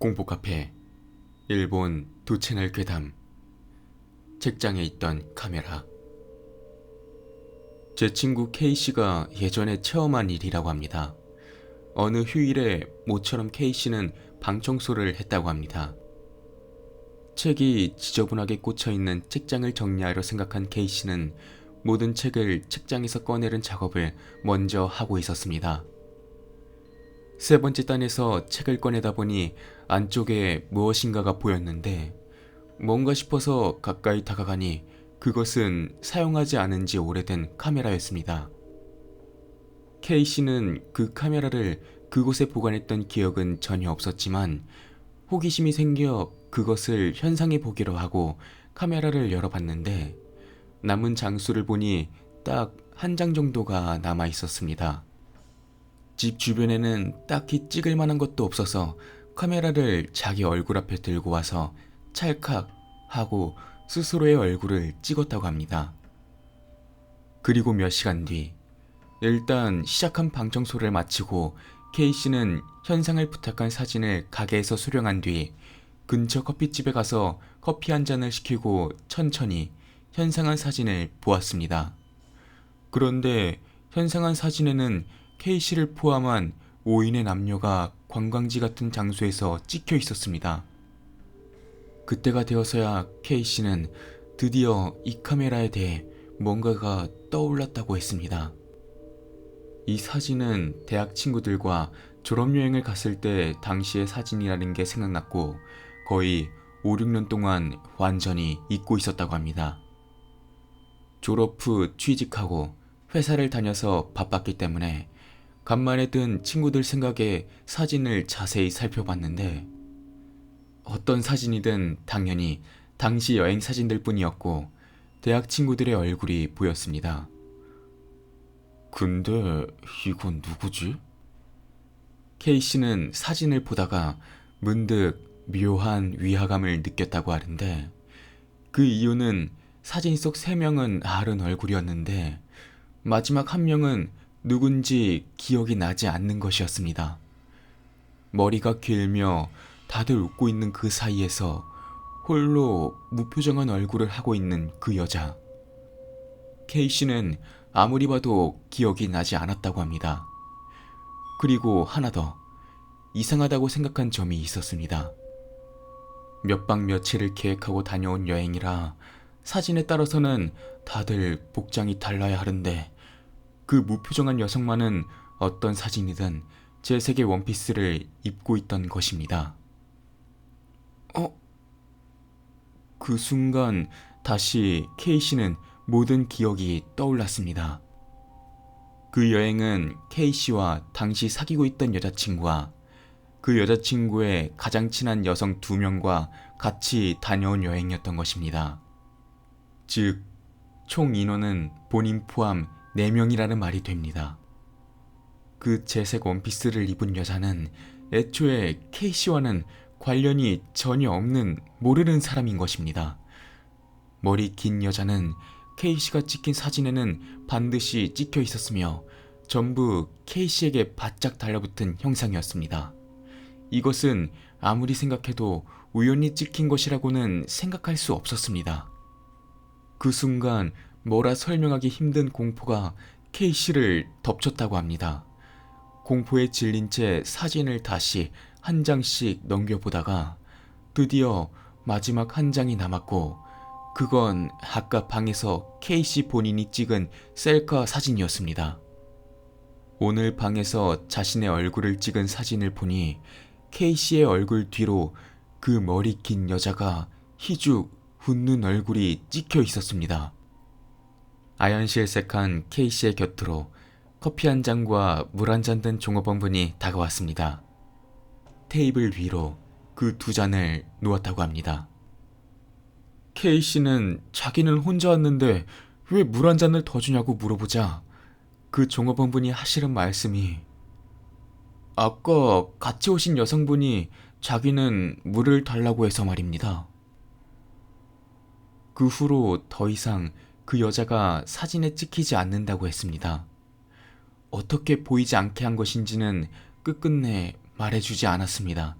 공포 카페 일본 두 채널 괴담. 책장에 있던 카메라. 제 친구 K씨가 예전에 체험한 일이라고 합니다. 어느 휴일에 모처럼 K씨는 방 청소를 했다고 합니다. 책이 지저분하게 꽂혀있는 책장을 정리하려 생각한 K씨는 모든 책을 책장에서 꺼내는 작업을 먼저 하고 있었습니다. 세 번째 단에서 책을 꺼내다 보니 안쪽에 무엇인가가 보였는데 뭔가 싶어서 가까이 다가가니 그것은 사용하지 않은 지 오래된 카메라였습니다. K씨는 그 카메라를 그곳에 보관했던 기억은 전혀 없었지만 호기심이 생겨 그것을 현상해 보기로 하고 카메라를 열어봤는데 남은 장수를 보니 딱 한 장 정도가 남아 있었습니다. 집 주변에는 딱히 찍을 만한 것도 없어서 카메라를 자기 얼굴 앞에 들고 와서 찰칵 하고 스스로의 얼굴을 찍었다고 합니다. 그리고 몇 시간 뒤, 일단 시작한 방 청소를 마치고 K씨는 현상을 부탁한 사진을 가게에서 수령한 뒤 근처 커피집에 가서 커피 한 잔을 시키고 천천히 현상한 사진을 보았습니다. 그런데 현상한 사진에는 K씨를 포함한 5인의 남녀가 관광지 같은 장소에서 찍혀 있었습니다. 그때가 되어서야 K씨는 드디어 이 카메라에 대해 뭔가가 떠올랐다고 했습니다. 이 사진은 대학 친구들과 졸업여행을 갔을 때 당시의 사진이라는 게 생각났고 거의 5, 6년 동안 완전히 잊고 있었다고 합니다. 졸업 후 취직하고 회사를 다녀서 바빴기 때문에 간만에 든 친구들 생각에 사진을 자세히 살펴봤는데 어떤 사진이든 당연히 당시 여행 사진들 뿐이었고 대학 친구들의 얼굴이 보였습니다. 근데 이건 누구지? K씨는 사진을 보다가 문득 묘한 위화감을 느꼈다고 하는데 그 이유는 사진 속 3명은 아른 얼굴이었는데 마지막 한 명은 누군지 기억이 나지 않는 것이었습니다. 머리가 길며 다들 웃고 있는 그 사이에서 홀로 무표정한 얼굴을 하고 있는 그 여자. K씨는 아무리 봐도 기억이 나지 않았다고 합니다. 그리고 하나 더 이상하다고 생각한 점이 있었습니다. 몇 박 며칠을 계획하고 다녀온 여행이라 사진에 따라서는 다들 복장이 달라야 하는데 그 무표정한 여성만은 어떤 사진이든 제 색의 원피스를 입고 있던 것입니다. 그 순간 다시 K씨는 모든 기억이 떠올랐습니다. 그 여행은 K씨와 당시 사귀고 있던 여자친구와 그 여자친구의 가장 친한 여성 2명과 같이 다녀온 여행이었던 것입니다. 즉, 총 인원은 본인 포함 4명이라는 말이 됩니다. 그 제색 원피스를 입은 여자는 애초에 K씨와는 관련이 전혀 없는 모르는 사람인 것입니다. 머리 긴 여자는 K씨가 찍힌 사진에는 반드시 찍혀 있었으며 전부 K씨에게 바짝 달라붙은 형상이었습니다. 이것은 아무리 생각해도 우연히 찍힌 것이라고는 생각할 수 없었습니다. 그 순간 뭐라 설명하기 힘든 공포가 K씨를 덮쳤다고 합니다. 공포에 질린 채 사진을 다시 한 장씩 넘겨보다가 드디어 마지막 한 장이 남았고 그건 아까 방에서 K씨 본인이 찍은 셀카 사진이었습니다. 오늘 방에서 자신의 얼굴을 찍은 사진을 보니 K씨의 얼굴 뒤로 그 머리 긴 여자가 희죽 웃는 얼굴이 찍혀 있었습니다. 아연실색한 K씨의 곁으로 커피 한 잔과 물 한 잔 든 종업원분이 다가왔습니다. 테이블 위로 그 2잔을 놓았다고 합니다. K씨는 자기는 혼자 왔는데 왜 물 한 잔을 더 주냐고 물어보자 그 종업원분이 하시는 말씀이 아까 같이 오신 여성분이 자기는 물을 달라고 해서 말입니다. 그 후로 더 이상 그 여자가 사진에 찍히지 않는다고 했습니다. 어떻게 보이지 않게 한 것인지는 끝끝내 말해주지 않았습니다.